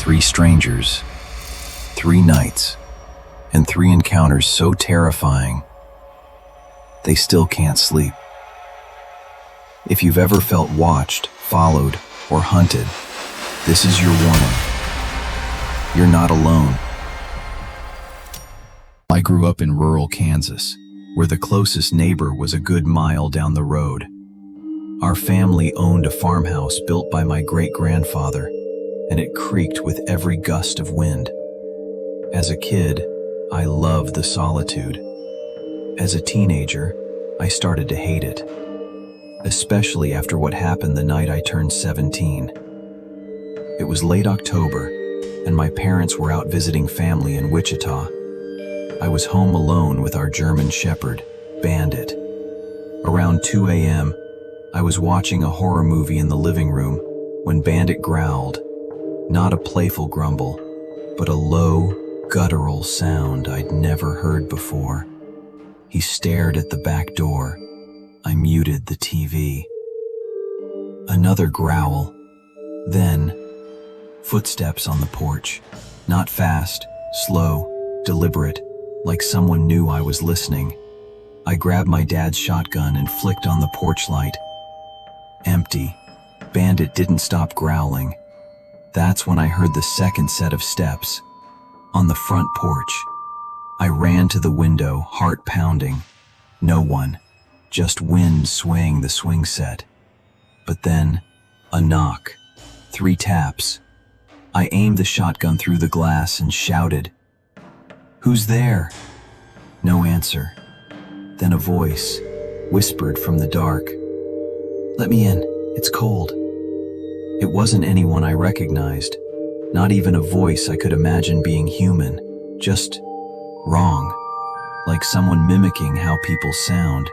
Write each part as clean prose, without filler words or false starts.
3 strangers, 3 nights, and 3 encounters so terrifying, they still can't sleep. If you've ever felt watched, followed, or hunted, this is your warning. You're not alone. I grew up in rural Kansas, where the closest neighbor was a good mile down the road. Our family owned a farmhouse built by my great-grandfather, and it creaked with every gust of wind. As a kid, I loved the solitude. As a teenager, I started to hate it, especially after what happened the night I turned 17. It was late October, and my parents were out visiting family in Wichita. I was home alone with our German Shepherd, Bandit. Around 2 a.m., I was watching a horror movie in the living room when Bandit growled, not a playful grumble, but a low, guttural sound I'd never heard before. He stared at the back door. I muted the TV. Another growl. Then, footsteps on the porch. Not fast, slow, deliberate, like someone knew I was listening. I grabbed my dad's shotgun and flicked on the porch light. Empty. Bandit didn't stop growling. That's when I heard the second set of steps. On the front porch. I ran to the window, heart pounding. No one. Just wind swaying the swing set. But then, a knock. 3 taps. I aimed the shotgun through the glass and shouted, "Who's there?" No answer. Then a voice whispered from the dark, "Let me in, it's cold." It wasn't anyone I recognized, not even a voice I could imagine being human, just wrong, like someone mimicking how people sound.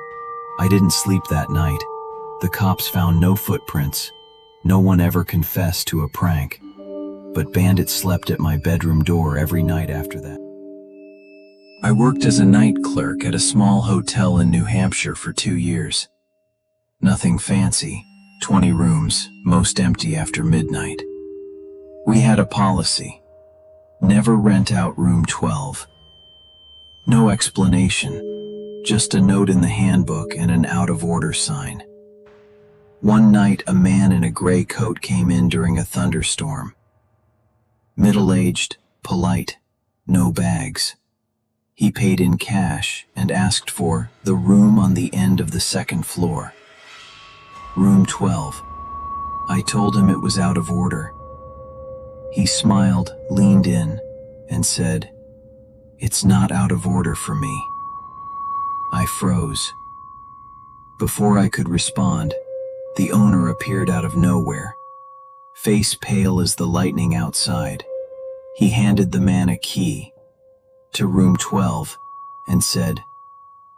I didn't sleep that night. The cops found no footprints. No one ever confessed to a prank. But Bandit slept at my bedroom door every night after that. I worked as a night clerk at a small hotel in New Hampshire for 2 years. Nothing fancy, 20 rooms, most empty after midnight. We had a policy: never rent out room 12. No explanation, just a note in the handbook and an out-of-order sign. One night, a man in a gray coat came in during a thunderstorm. Middle-aged, polite, no bags. He paid in cash and asked for the room on the end of the 2nd floor. Room 12. I told him it was out of order. He smiled, leaned in, and said, "It's not out of order for me." I froze. Before I could respond, the owner appeared out of nowhere, face pale as the lightning outside. He handed the man a key to room 12 and said,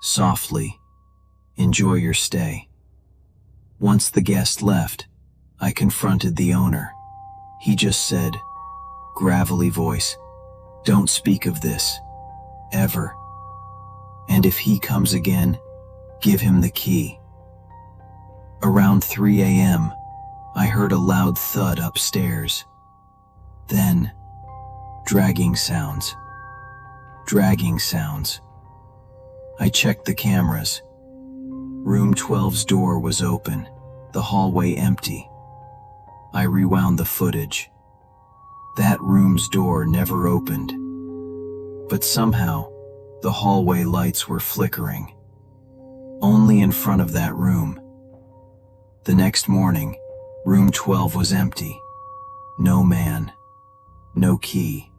softly, "Enjoy your stay." Once the guest left, I confronted the owner. He just said, gravelly voice, "Don't speak of this, ever. And if he comes again, give him the key." Around 3 a.m., I heard a loud thud upstairs. Then, dragging sounds. I checked the cameras. Room 12's door was open, the hallway empty. I rewound the footage. That room's door never opened. But somehow, the hallway lights were flickering. Only in front of that room. The next morning, room 12 was empty. No man. No key.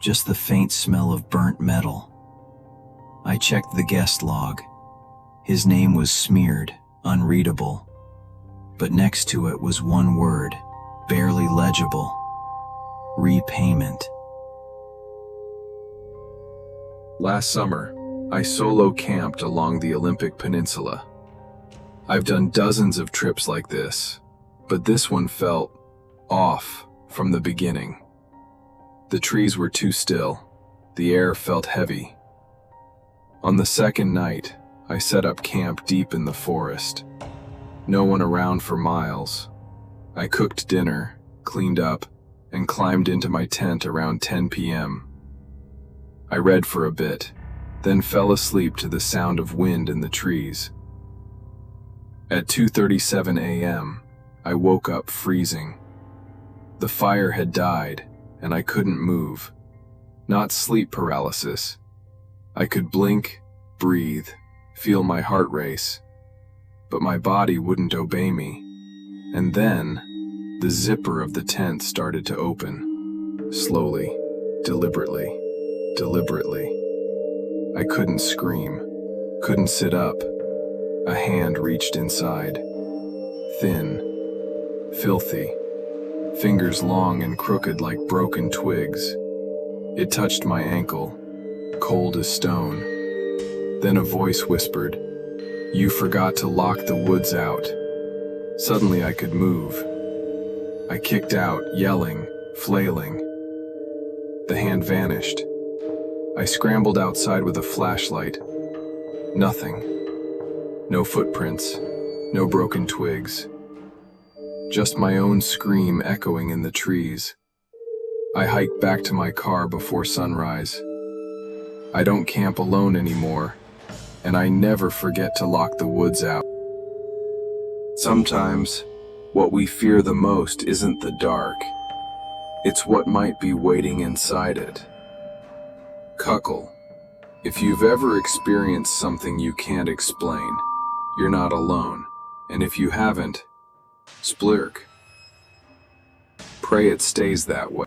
Just the faint smell of burnt metal. I checked the guest log. His name was smeared, unreadable. But next to it was one word, barely legible. Repayment. Last summer, I solo camped along the Olympic Peninsula. I've done dozens of trips like this, but this one felt off from the beginning. The trees were too still. The air felt heavy. On the second night, I set up camp deep in the forest. No one around for miles. I cooked dinner, cleaned up, and climbed into my tent around 10 p.m. I read for a bit, then fell asleep to the sound of wind in the trees. At 2:37 a.m., I woke up freezing. The fire had died, and I couldn't move. Not sleep paralysis. I could blink, breathe, feel my heart race, but my body wouldn't obey me. And then, the zipper of the tent started to open, slowly, deliberately. I couldn't scream, couldn't sit up. A hand reached inside. Thin, filthy, fingers long and crooked like broken twigs. It touched my ankle, cold as stone. Then a voice whispered, "You forgot to lock the woods out." Suddenly I could move. I kicked out, yelling, flailing. The hand vanished. I scrambled outside with a flashlight. Nothing. No footprints, no broken twigs. Just my own scream echoing in the trees. I hiked back to my car before sunrise. I don't camp alone anymore, and I never forget to lock the woods out. Sometimes, what we fear the most isn't the dark. It's what might be waiting inside it. Cuckle, if you've ever experienced something you can't explain, you're not alone. And if you haven't, splurk. Pray it stays that way.